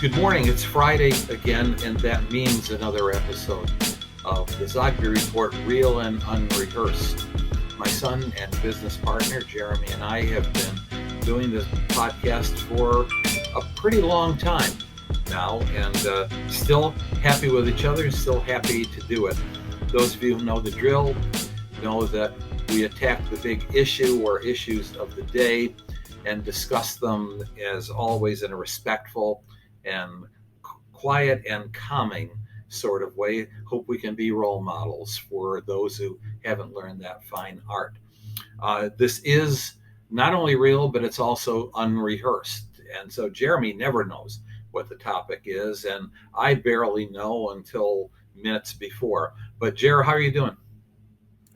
Good morning. It's Friday again, and that means another episode of the Zogby Report, Real and Unrehearsed. My son and business partner, Jeremy, and I have been doing this podcast for a pretty long time now, and still happy with each other, still happy to do it. Those of you who know the drill know that we attack the big issue or issues of the day and discuss them, as always, in a respectful and quiet and calming sort of way. Hope we can be role models for those who haven't learned that fine art. This is not only real, but it's also unrehearsed. And so Jeremy never knows what the topic is, and I barely know until minutes before. But Jer, how are you doing?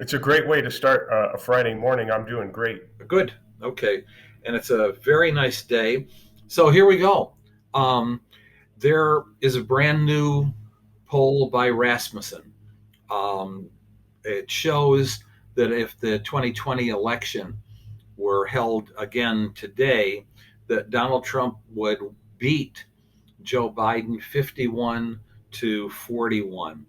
It's a great way to start a Friday morning. I'm doing great. Good. Okay. And it's a very nice day. So here we go. There is a brand new poll by Rasmussen. It shows that if the 2020 election were held again today, that Donald Trump would beat Joe Biden 51-41.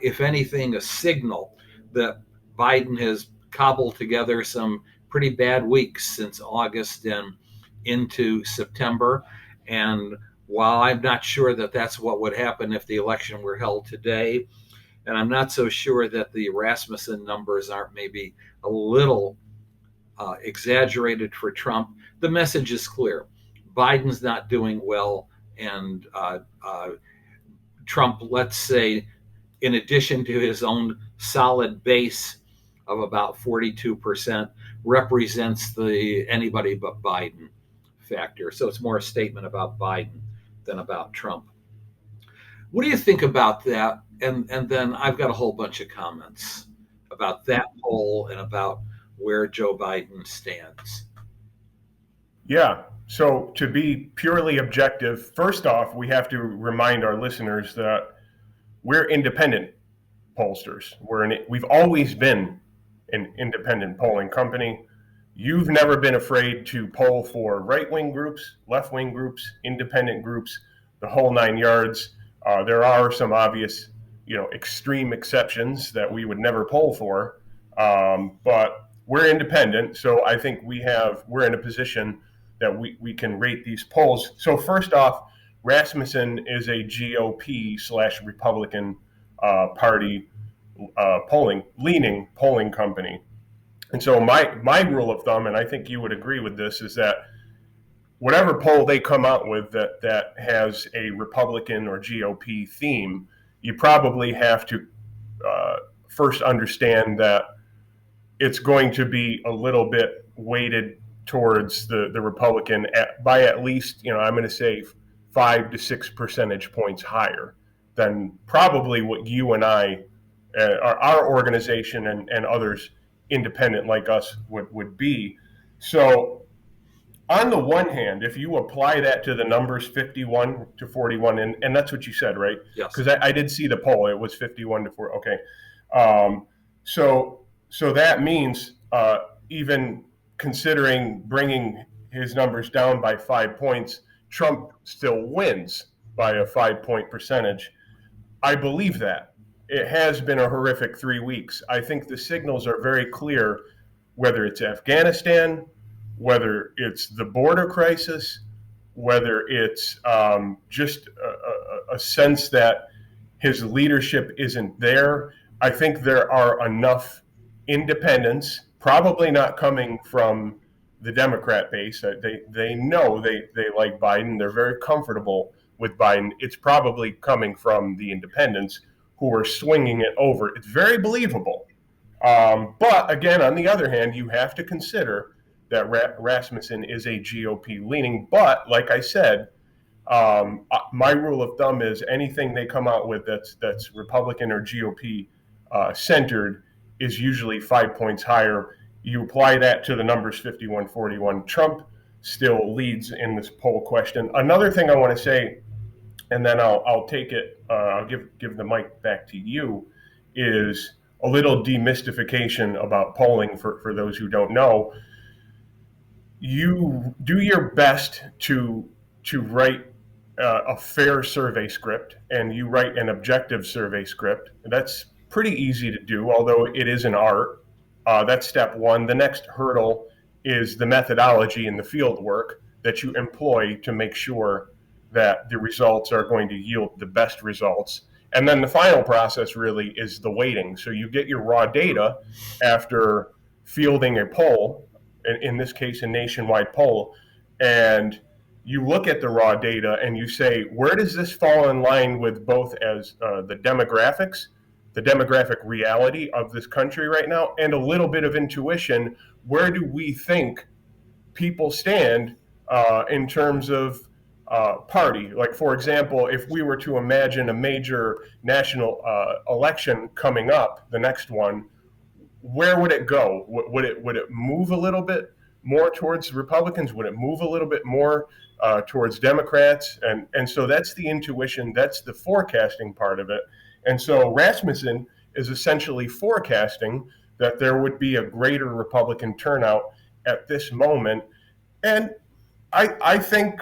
If anything, a signal that Biden has cobbled together some pretty bad weeks since August and into September. And while I'm not sure that that's what would happen if the election were held today, and I'm not so sure that the Rasmussen numbers aren't maybe a little exaggerated for Trump, the message is clear. Biden's not doing well, and Trump, let's say, in addition to his own solid base of about 42%, represents the anybody but Biden factor. So it's more a statement about Biden than about Trump. What do you think about that? And then I've got a whole bunch of comments about that poll and about where Joe Biden stands. Yeah. So to be purely objective, first off, we have to remind our listeners that we're independent pollsters. We've always been an independent polling company. You've never been afraid to poll for right-wing groups, left-wing groups, independent groups, the whole nine yards. There are some obvious, extreme exceptions that we would never poll for, but we're independent. So I think we're in a position that we can rate these polls. So first off, Rasmussen is a GOP/Republican Party polling company. And so my rule of thumb, and I think you would agree with this, is that whatever poll they come out with that has a Republican or GOP theme, you probably have to first understand that it's going to be a little bit weighted towards the Republican by at least, I'm going to say 5 to 6 percentage points higher than probably what you and I, our organization and others independent like us would be. So on the one hand, if you apply that to the numbers 51-41, and that's what you said, right? Yes. Because I did see the poll, it was 51-4. Okay. So that means even considering bringing his numbers down by 5 points, Trump still wins by a 5-point percentage. I believe that. It has been a horrific 3 weeks. I think the signals are very clear, whether it's Afghanistan, whether it's the border crisis, whether it's just a sense that his leadership isn't there. I think there are enough independents, probably not coming from the Democrat base. They know they like Biden. They're very comfortable with Biden. It's probably coming from the independents who are swinging it over. It's very believable. But again, on the other hand, you have to consider that Rasmussen is a GOP leaning. But like I said, my rule of thumb is anything they come out with that's Republican or GOP centered is usually 5 points higher. You apply that to the numbers 51-41. Trump still leads in this poll question. Another thing I want to say, and then I'll take it. I'll give the mic back to you. Is a little demystification about polling for those who don't know. You do your best to write a fair survey script and you write an objective survey script. That's pretty easy to do, although it is an art. That's step one. The next hurdle is the methodology and the field work that you employ to make sure that the results are going to yield the best results. And then the final process really is the weighting. So you get your raw data after fielding a poll, in this case, a nationwide poll, and you look at the raw data and you say, where does this fall in line with both as the demographics, the demographic reality of this country right now, and a little bit of intuition? Where do we think people stand in terms of party? Like, for example, if we were to imagine a major national election coming up, the next one, where would it go? Would it move a little bit more towards Republicans? Would it move a little bit more towards Democrats? And so that's the intuition. That's the forecasting part of it. And so Rasmussen is essentially forecasting that there would be a greater Republican turnout at this moment. And I think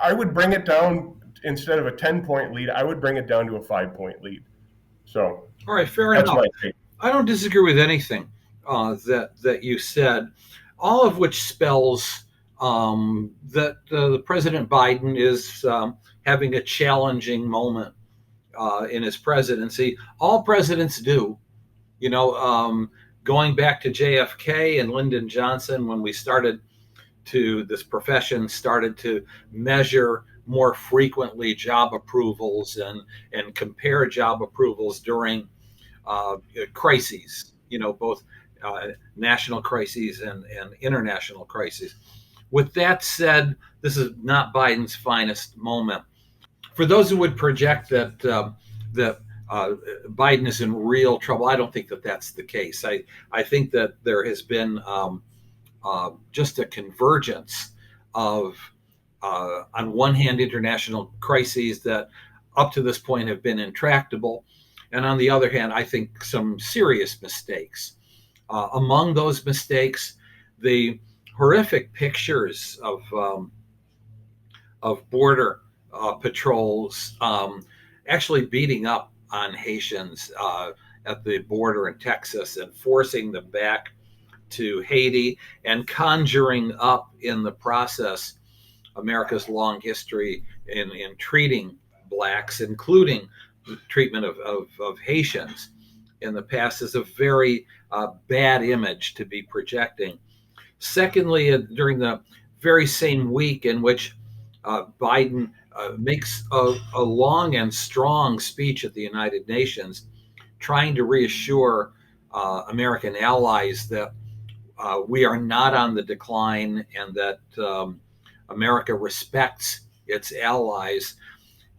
I would bring it down, instead of a 10-point lead, I would bring it down to a 5-point lead. So, all right, fair that's enough. my take. I don't disagree with anything that you said, all of which spells that the President Biden is having a challenging moment in his presidency. All presidents do, going back to JFK and Lyndon Johnson, when this profession started to measure more frequently job approvals and compare job approvals during crises, both national crises and international crises. With that said, this is not Biden's finest moment. For those who would project that Biden is in real trouble, I don't think that that's the case. I think that there has been just a convergence of, on one hand, international crises that up to this point have been intractable, and on the other hand, I think some serious mistakes. Among those mistakes, the horrific pictures of border patrols actually beating up on Haitians at the border in Texas and forcing them back to Haiti, and conjuring up in the process America's long history in treating blacks, including the treatment of Haitians in the past, is a very bad image to be projecting. Secondly, during the very same week in which Biden makes a long and strong speech at the United Nations, trying to reassure American allies that we are not on the decline and that America respects its allies,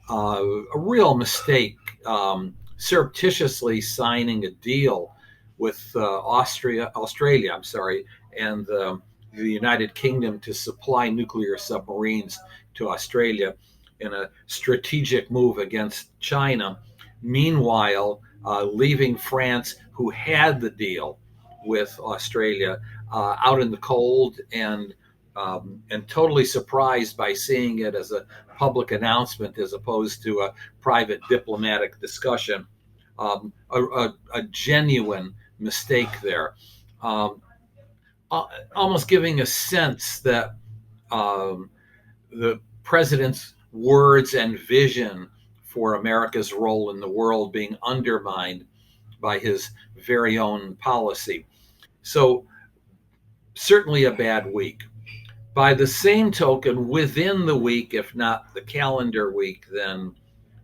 a real mistake, surreptitiously signing a deal with Australia, and the United Kingdom to supply nuclear submarines to Australia in a strategic move against China. Meanwhile, leaving France, who had the deal with Australia, out in the cold and totally surprised by seeing it as a public announcement as opposed to a private diplomatic discussion. A genuine mistake there. Almost giving a sense that the president's words and vision for America's role in the world being undermined by his very own policy. So certainly a bad week. By the same token, within the week, if not the calendar week, then,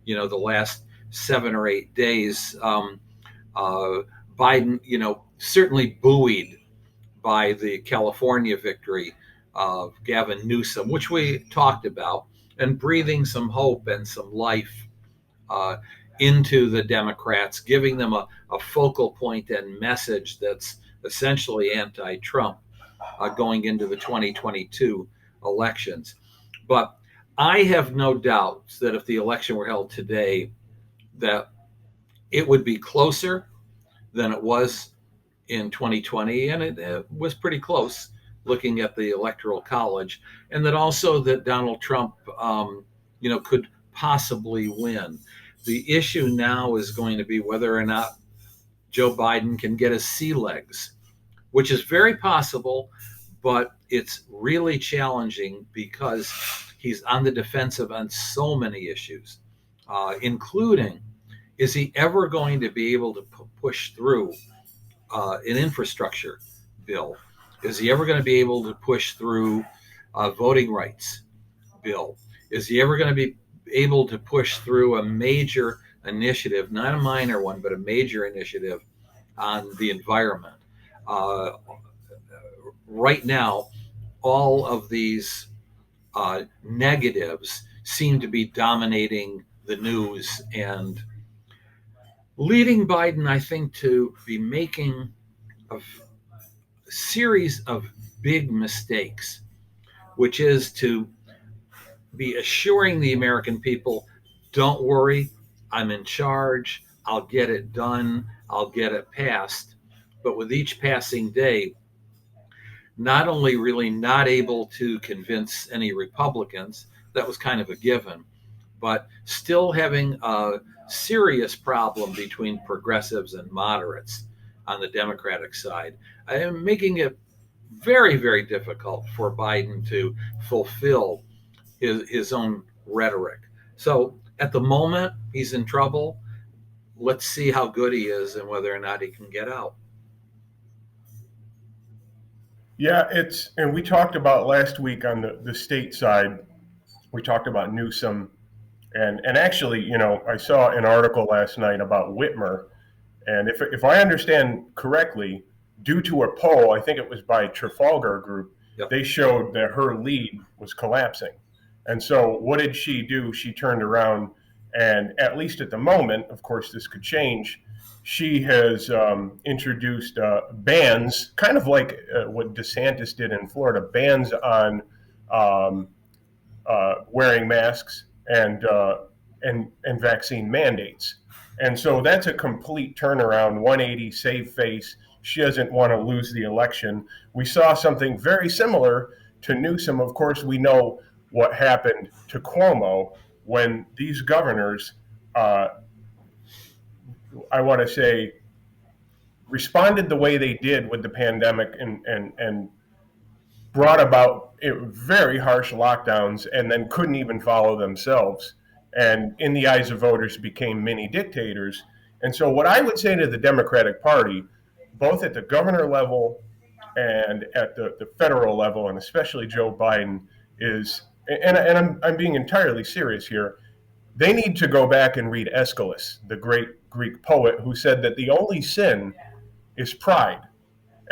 the last 7 or 8 days, Biden, certainly buoyed by the California victory of Gavin Newsom, which we talked about, and breathing some hope and some life into the Democrats, giving them a focal point and message that's essentially anti-Trump going into the 2022 elections. But I have no doubts that if the election were held today, that it would be closer than it was in 2020, and it was pretty close looking at the Electoral College, and that also that Donald Trump, could possibly win. The issue now is going to be whether or not Joe Biden can get his sea legs, which is very possible, but it's really challenging because he's on the defensive on so many issues, including, is he ever going to be able to push through an infrastructure bill? Is he ever going to be able to push through a voting rights bill? Is he ever going to be able to push through a major initiative, not a minor one, but a major initiative on the environment? Right now, all of these negatives seem to be dominating the news and leading Biden, I think, to be making a series of big mistakes, which is to be assuring the American people, don't worry, I'm in charge, I'll get it done, I'll get it passed. But with each passing day, not only really not able to convince any Republicans, that was kind of a given, but still having a serious problem between progressives and moderates on the Democratic side, and making it very, very difficult for Biden to fulfill his own rhetoric. So at the moment, he's in trouble. Let's see how good he is and whether or not he can get out. Yeah, and we talked about last week on the state side, we talked about Newsom. And actually, I saw an article last night about Whitmer. And if I understand correctly, due to a poll, I think it was by Trafalgar Group, Yep. they showed that her lead was collapsing. And so what did she do? She turned around and, at least at the moment, of course, this could change, she has introduced bans, kind of like what DeSantis did in Florida, bans on wearing masks and vaccine mandates. And so that's a complete turnaround, 180, save face. She doesn't want to lose the election. We saw something very similar to Newsom. Of course, we know what happened to Cuomo when these governors, I want to say, responded the way they did with the pandemic and brought about very harsh lockdowns and then couldn't even follow themselves. And in the eyes of voters became mini dictators. And so what I would say to the Democratic Party, both at the governor level and at the federal level, and especially Joe Biden, is, and I'm being entirely serious here, they need to go back and read Aeschylus, the great Greek poet, who said that the only sin is pride,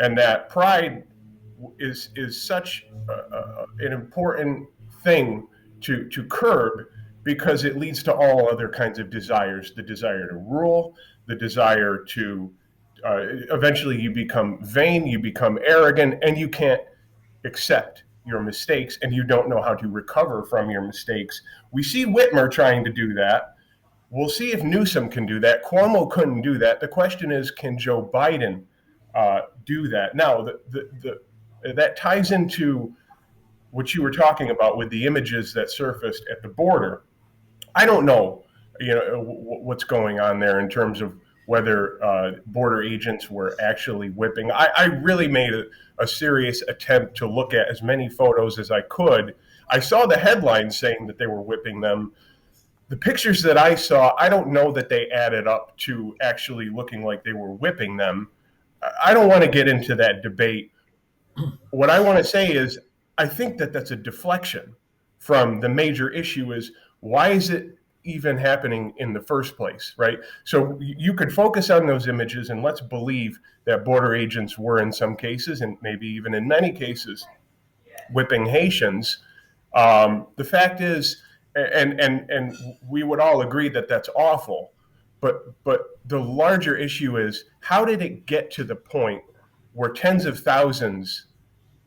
and that pride is such an important thing to curb, because it leads to all other kinds of desires, the desire to rule, the desire to eventually you become vain, you become arrogant, and you can't accept your mistakes, and you don't know how to recover from your mistakes. We see Whitmer trying to do that. We'll see if Newsom can do that. Cuomo couldn't do that. The question is, can Joe Biden do that? Now, that ties into what you were talking about with the images that surfaced at the border. I don't know, what's going on there in terms of whether border agents were actually whipping. I really made a serious attempt to look at as many photos as I could. I saw the headlines saying that they were whipping them. The pictures that I saw, I don't know that they added up to actually looking like they were whipping them. I don't want to get into that debate. What I want to say is, I think that that's a deflection from the major issue is, why is it even happening in the first place, right? So you could focus on those images, and let's believe that border agents were in some cases, and maybe even in many cases, whipping Haitians. The fact is, and we would all agree that that's awful, but the larger issue is, how did it get to the point where tens of thousands,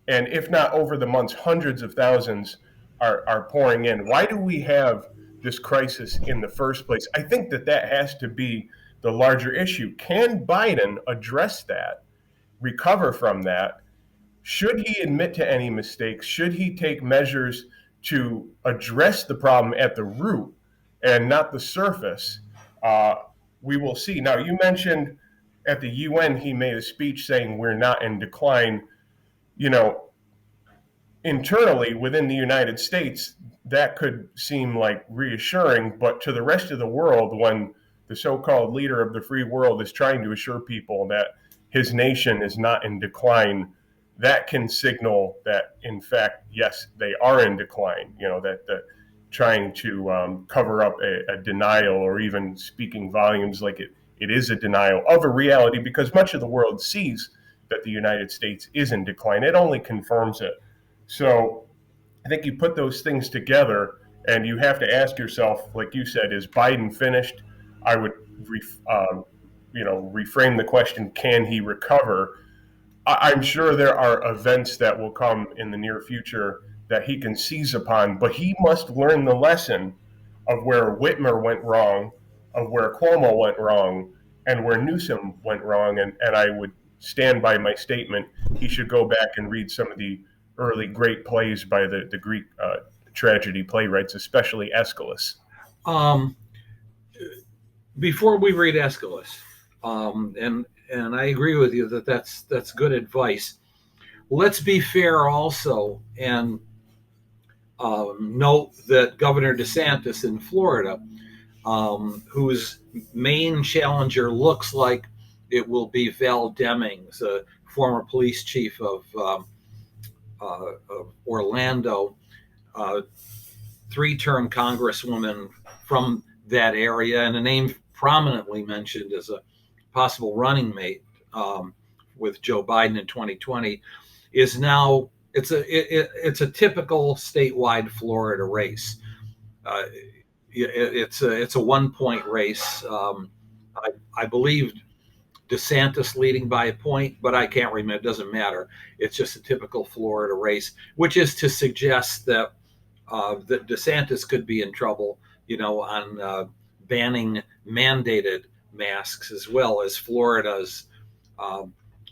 and if not over the months, hundreds of thousands are pouring in? Why do we have this crisis in the first place? I think that has to be the larger issue. Can Biden address that, recover from that, should he admit to any mistakes? Should he take measures to address the problem at the root and not the surface? We will see. Now, you mentioned at the UN he made a speech saying we're not in decline. You know, internally within the United States, that could seem like reassuring, but to the rest of the world, when the so-called leader of the free world is trying to assure people that his nation is not in decline, that can signal that, in fact, yes, they are in decline. That trying to cover up a denial, or even speaking volumes like it is a denial of a reality, because much of the world sees that the United States is in decline. It only confirms it. So I think you put those things together, and you have to ask yourself, like you said, is Biden finished? I would, reframe the question: can he recover? I'm sure there are events that will come in the near future that he can seize upon, but he must learn the lesson of where Whitmer went wrong, of where Cuomo went wrong, and where Newsom went wrong. And I would stand by my statement. He should go back and read some of the early great plays by the Greek tragedy playwrights, especially Aeschylus. Um, Before we read Aeschylus, and I agree with you that that's good advice. Let's be fair also, and note that Governor DeSantis in Florida, whose main challenger looks like it will be Val Demings, a former police chief of Orlando, three-term congresswoman from that area, and a name prominently mentioned as a possible running mate with Joe Biden in 2020, is now it's a typical statewide Florida race. It's a 1-point race. I believe DeSantis leading by a point, but I can't remember. It doesn't matter. It's just a typical Florida race, which is to suggest that that DeSantis could be in trouble, on banning mandated masks, as well as Florida's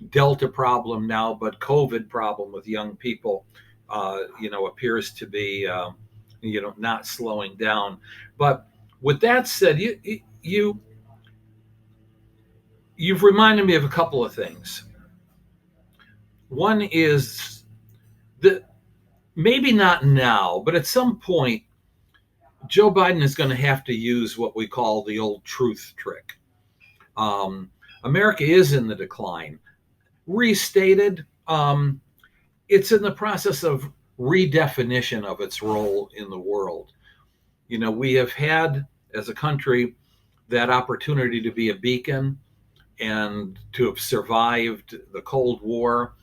Delta problem now, but COVID problem with young people, appears to be, not slowing down. But with that said, you've reminded me of a couple of things. One is that maybe not now, but at some point, Joe Biden is going to have to use what we call the old truth trick. America is in the decline. Restated, it's in the process of redefinition of its role in the world. We have had, as a country, that opportunity to be a beacon and to have survived the Cold War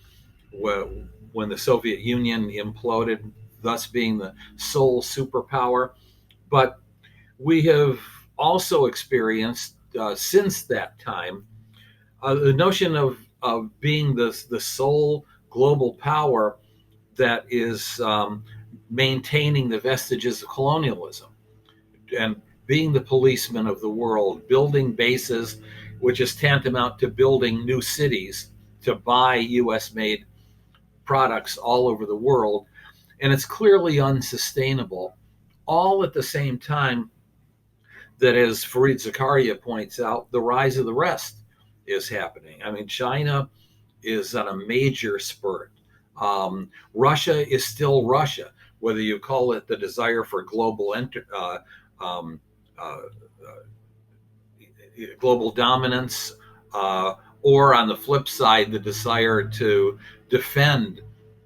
when the Soviet Union imploded, thus being the sole superpower. But we have also experienced, since that time, the notion of being the sole global power that is maintaining the vestiges of colonialism and being the policeman of the world, building bases, which is tantamount to building new cities to buy U.S.-made products all over the world. And it's clearly unsustainable, all at the same time that, as Fareed Zakaria points out, the rise of the rest is happening. I mean, China is on a major spurt. Russia is still Russia, whether you call it the desire for global global dominance, or on the flip side, the desire to defend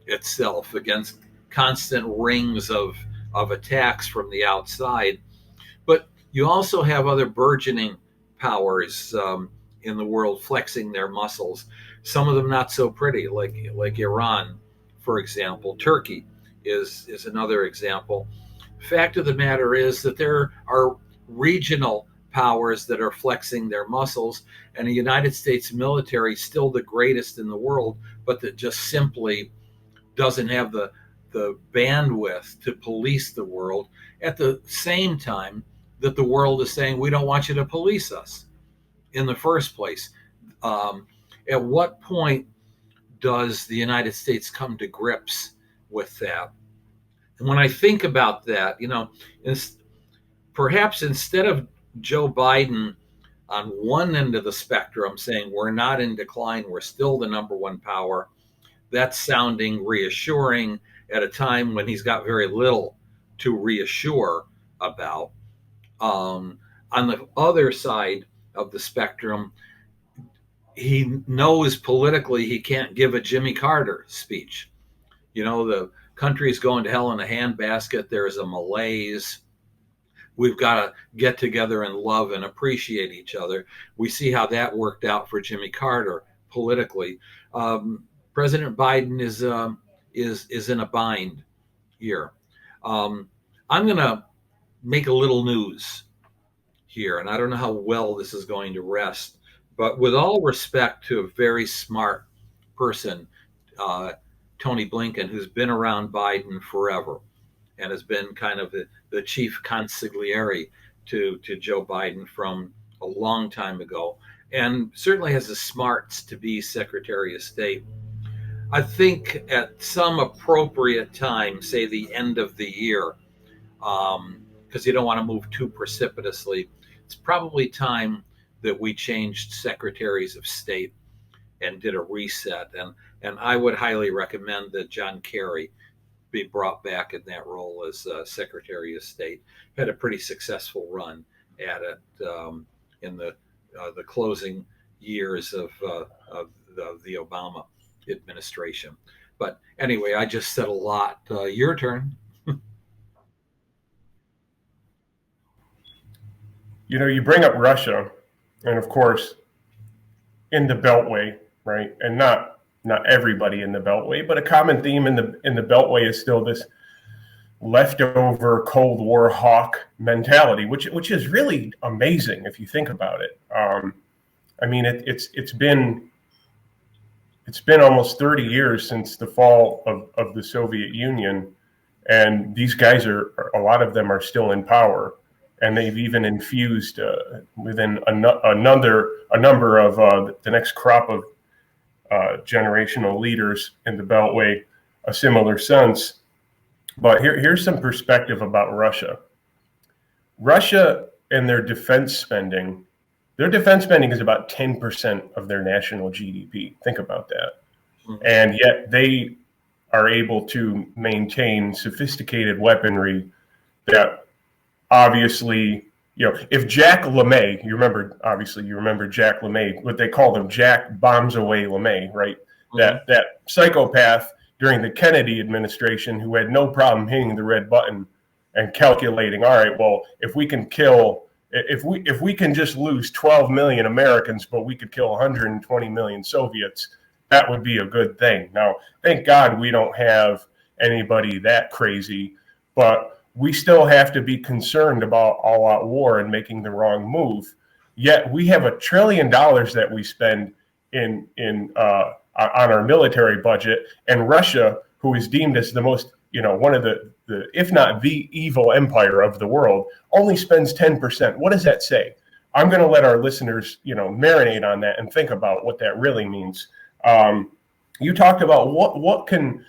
itself against constant rings of attacks from the outside. But you also have other burgeoning powers in the world flexing their muscles. Some of them not so pretty, like Iran, for example. Turkey is another example. Fact of the matter is that there are regional powers that are flexing their muscles, and the United States military, still the greatest in the world, but that just simply doesn't have the bandwidth to police the world, at the same time that the world is saying, we don't want you to police us in the first place. At what point does the United States come to grips with that? And when I think about that, perhaps instead of Joe Biden on one end of the spectrum saying we're not in decline, we're still the number one power, that's sounding reassuring at a time when he's got very little to reassure about. On the other side of the spectrum, he knows politically he can't give a Jimmy Carter speech. The country is going to hell in a handbasket. There's a malaise. We've got to get together and love and appreciate each other. We see how that worked out for Jimmy Carter politically. President Biden is in a bind here. I'm going to make a little news here, and I don't know how well this is going to rest, but with all respect to a very smart person, Tony Blinken, who's been around Biden forever and has been kind of the chief consigliere to Joe Biden from a long time ago, and certainly has the smarts to be Secretary of State. I think at some appropriate time, say the end of the year, because you don't want to move too precipitously, it's probably time that we changed secretaries of state and did a reset. And I would highly recommend that John Kerry be brought back in that role as Secretary of State. Had a pretty successful run at it in the closing years of the Obama administration. But anyway, I just said a lot. Your turn. You bring up Russia, and of course, in the Beltway, right? And not everybody in the Beltway, but a common theme in the Beltway is still this leftover Cold War hawk mentality, which is really amazing if you think about it. It's been almost 30 years since the fall of the Soviet Union, and these guys a lot of them are still in power. And they've even infused within a number of the next crop of generational leaders in the Beltway a similar sense. But here's some perspective about Russia. Russia and their defense spending is about 10% of their national GDP. Think about that. Mm-hmm. And yet they are able to maintain sophisticated weaponry that obviously, if Jack LeMay, you remember Jack LeMay, what they called him, Jack bombs away LeMay, right? Mm-hmm. That psychopath during the Kennedy administration who had no problem hitting the red button and calculating, all right, well, if we can just lose 12 million Americans, but we could kill 120 million Soviets, that would be a good thing. Now, thank God we don't have anybody that crazy, but we still have to be concerned about all-out war and making the wrong move. Yet we have $1 trillion that we spend on our military budget, and Russia, who is deemed as the most, one of the if not the evil empire of the world, only spends 10%. What does that say? I'm going to let our listeners, marinate on that and think about what that really means. You talked about what can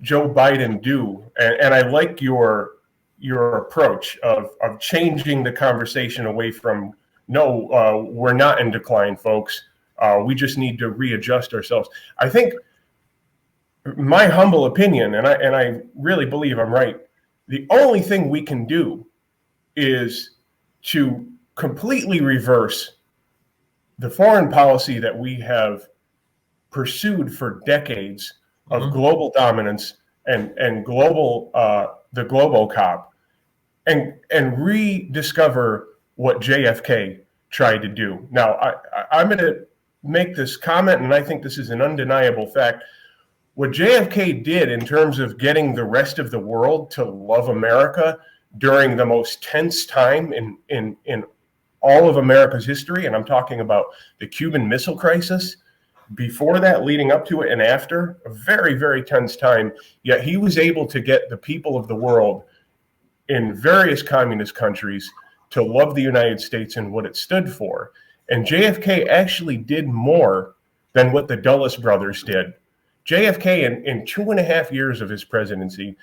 Joe Biden do, and I like your approach of changing the conversation away from we're not in decline, folks. We just need to readjust ourselves. I think my humble opinion, and I really believe I'm right, the only thing we can do is to completely reverse the foreign policy that we have pursued for decades of global dominance and global the Globocop, and rediscover what JFK tried to do. Now, I'm going to make this comment, and I think this is an undeniable fact. What JFK did in terms of getting the rest of the world to love America during the most tense time in all of America's history, and I'm talking about the Cuban Missile Crisis, before that, leading up to it, and after, a very, very tense time, yet he was able to get the people of the world in various communist countries to love the United States and what it stood for. And JFK actually did more than what the Dulles brothers did JFK in 2.5 years of his presidency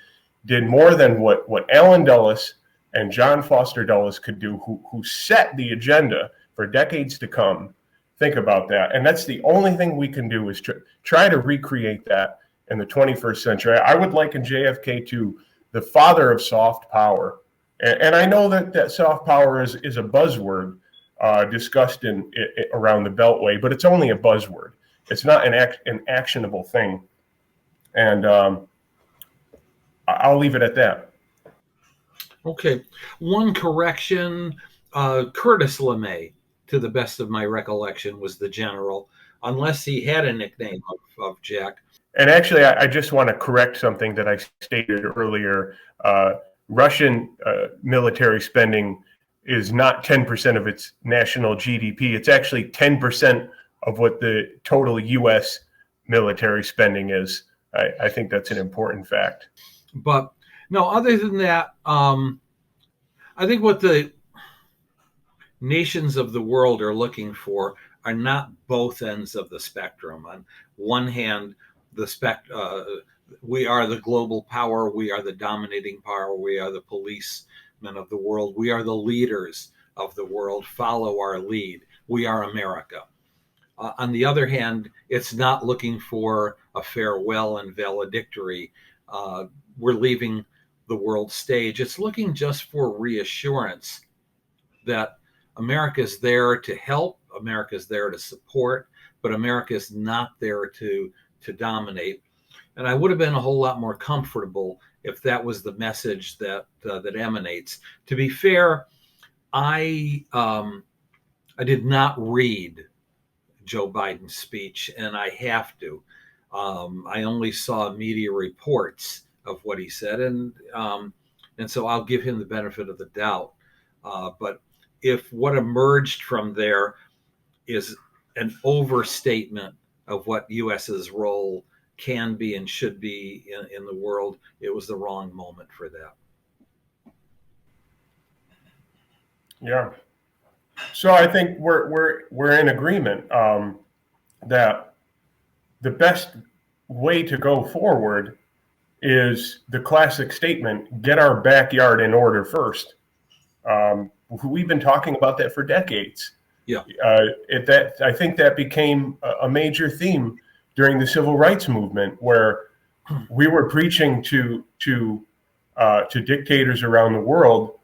did more than what Allen Dulles and John Foster Dulles could do, who set the agenda for decades to come. Think about that. And that's the only thing we can do is try to recreate that in the 21st century. I would liken JFK to the father of soft power. And I know that soft power is a buzzword discussed around the Beltway, but it's only a buzzword. It's not an actionable thing. And I'll leave it at that. Okay. One correction, Curtis LeMay, to the best of my recollection, was the general, unless he had a nickname of Jack. And actually, I just want to correct something that I stated earlier. Russian military spending is not 10% of its national GDP. It's actually 10% of what the total U.S. military spending is. I think that's an important fact. But no, other than that, I think what the nations of the world are looking for are not both ends of the spectrum. On one hand, we are the global power, we are the dominating power, we are the policemen of the world, we are the leaders of the world, follow our lead, we are America. On the other hand, it's not looking for a farewell and valedictory. We're leaving the world stage. It's looking just for reassurance that America is there to help, America is there to support, but America is not there to dominate. And I would have been a whole lot more comfortable if that was the message that emanates. To be fair, I did not read Joe Biden's speech, and I have to. I only saw media reports of what he said, and so I'll give him the benefit of the doubt. But if what emerged from there is an overstatement of what U.S.'s role can be and should be in the world, it was the wrong moment for that. Yeah. So I think we're in agreement that the best way to go forward is the classic statement: get our backyard in order first. We've been talking about that for decades. Yeah. I think that became a major theme during the civil rights movement, where we were preaching to dictators around the world,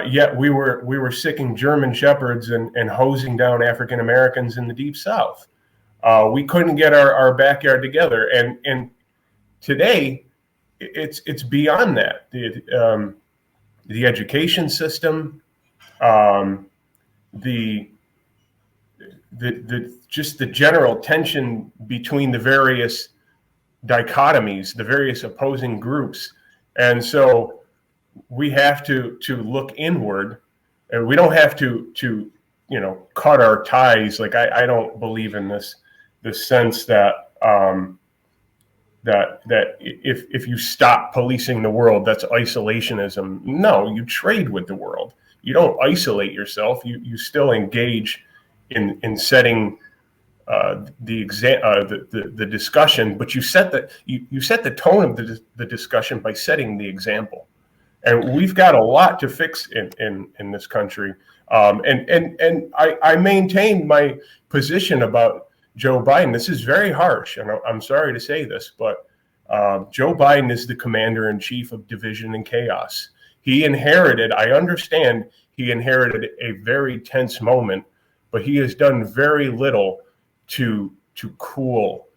yet we were sicking German shepherds and hosing down African Americans in the Deep South. We couldn't get our backyard together, and today it's beyond that. The education system, just the general tension between the various dichotomies, the various opposing groups. And so we have to look inward, and we don't have to cut our ties. Like I don't believe in this sense that if you stop policing the world, that's isolationism. No, you trade with the world. You don't isolate yourself. You still engage in setting the discussion, but you set the tone of the discussion by setting the example. And we've got a lot to fix in this country. And I maintain my position about Joe Biden. This is very harsh, and I'm sorry to say this, but Joe Biden is the commander-in-chief of division and chaos. I understand he inherited a very tense moment, but he has done very little to cool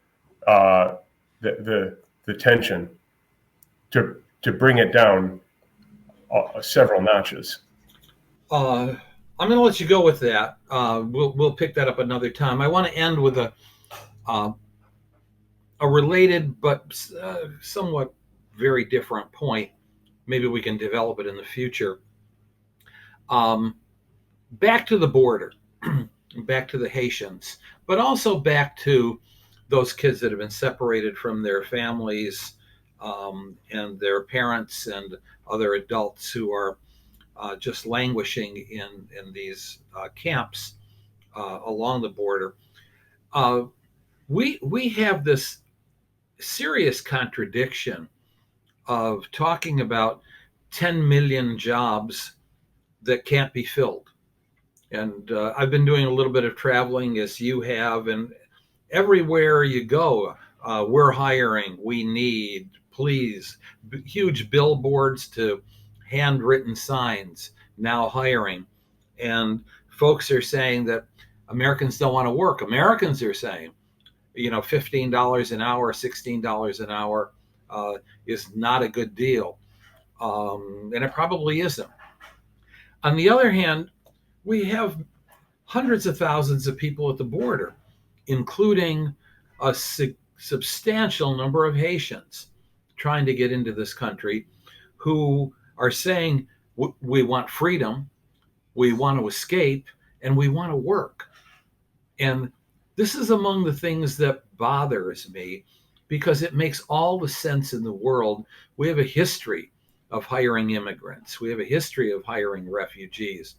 the tension, to bring it down several notches. I'm going to let you go with that. We'll pick that up another time. I want to end with a related but somewhat very different point. Maybe we can develop it in the future. Back to the border, back to the Haitians, but also back to those kids that have been separated from their families and their parents and other adults who are just languishing in these camps along the border. We have this serious contradiction of talking about 10 million jobs that can't be filled. And I've been doing a little bit of traveling, as you have, and everywhere you go, we're hiring, we need, please. Huge billboards to handwritten signs, now hiring. And folks are saying that Americans don't want to work. Americans are saying, $15 an hour, $16 an hour is not a good deal. And it probably isn't. On the other hand, we have hundreds of thousands of people at the border, including a substantial number of Haitians trying to get into this country, who are saying, we want freedom, we want to escape, and we want to work. And this is among the things that bothers me, because it makes all the sense in the world. We have a history of hiring immigrants. We have a history of hiring refugees.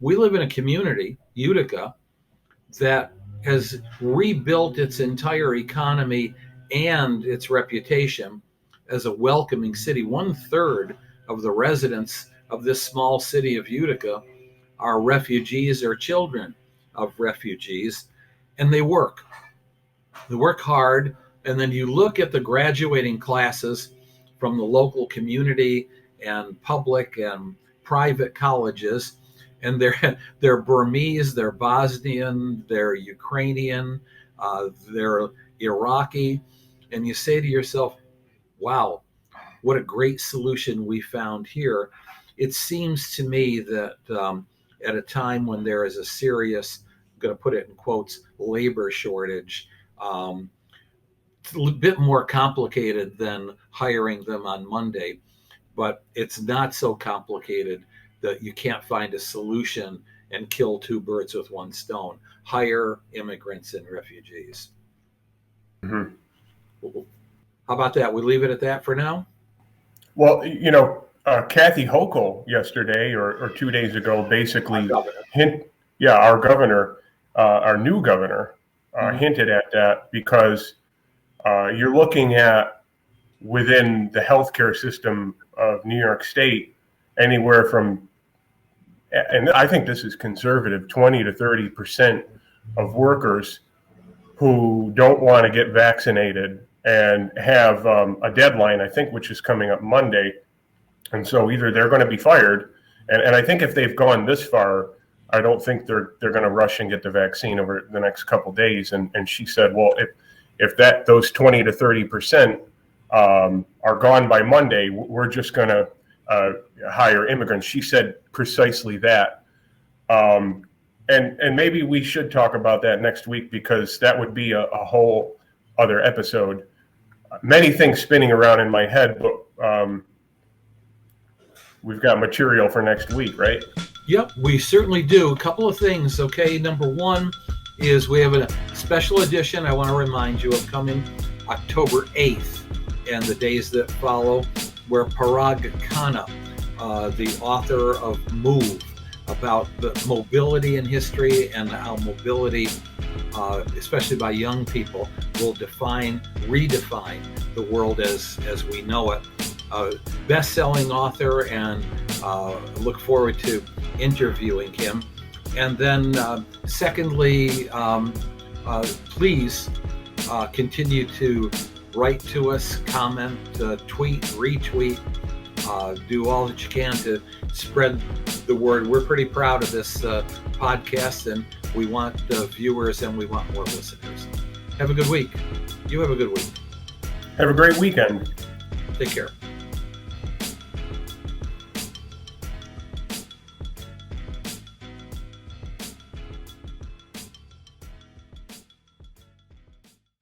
We live in a community, Utica, that has rebuilt its entire economy and its reputation as a welcoming city. 1/3 of the residents of this small city of Utica are refugees or children of refugees, and they work. They work hard, and then you look at the graduating classes from the local community and public and private colleges, and they're Burmese, they're Bosnian, they're Ukrainian, they're Iraqi, and you say to yourself, wow, what a great solution we found here. It seems to me that at a time when there is a serious, I'm going to put it in quotes, labor shortage, it's a bit more complicated than hiring them on Monday, but it's not so complicated that you can't find a solution and kill two birds with one stone. Hire immigrants and refugees. Mm-hmm. How about that? We leave it at that for now? Well, Kathy Hochul yesterday or 2 days ago basically our governor, our new governor, hinted at that, because you're looking at, within the healthcare system of New York State, anywhere from, and I think this is conservative, 20 to 30% of workers who don't want to get vaccinated and have a deadline, I think, which is coming up Monday. And so either they're going to be fired, and I think if they've gone this far, I don't think they're going to rush and get the vaccine over the next couple of days. And she said, well, if those 20 to 30% are gone by Monday, we're just going to hire immigrants. She said precisely that. And maybe we should talk about that next week, because that would be a whole other episode. Many things spinning around in my head, but we've got material for next week, right? Yep, we certainly do. A couple of things, okay? Number one is we have a special edition, I want to remind you of, coming October 8th and the days that follow, where Parag Khanna, the author of Move, about the mobility in history and how mobility, especially by young people, will redefine the world as we know it. Best-selling author, and look forward to interviewing him. And then secondly, please continue to write to us, comment, tweet, retweet, do all that you can to spread the word. We're pretty proud of this podcast, and we want viewers, and we want more listeners. Have a good week. You have a good week. Have a great weekend. Take care.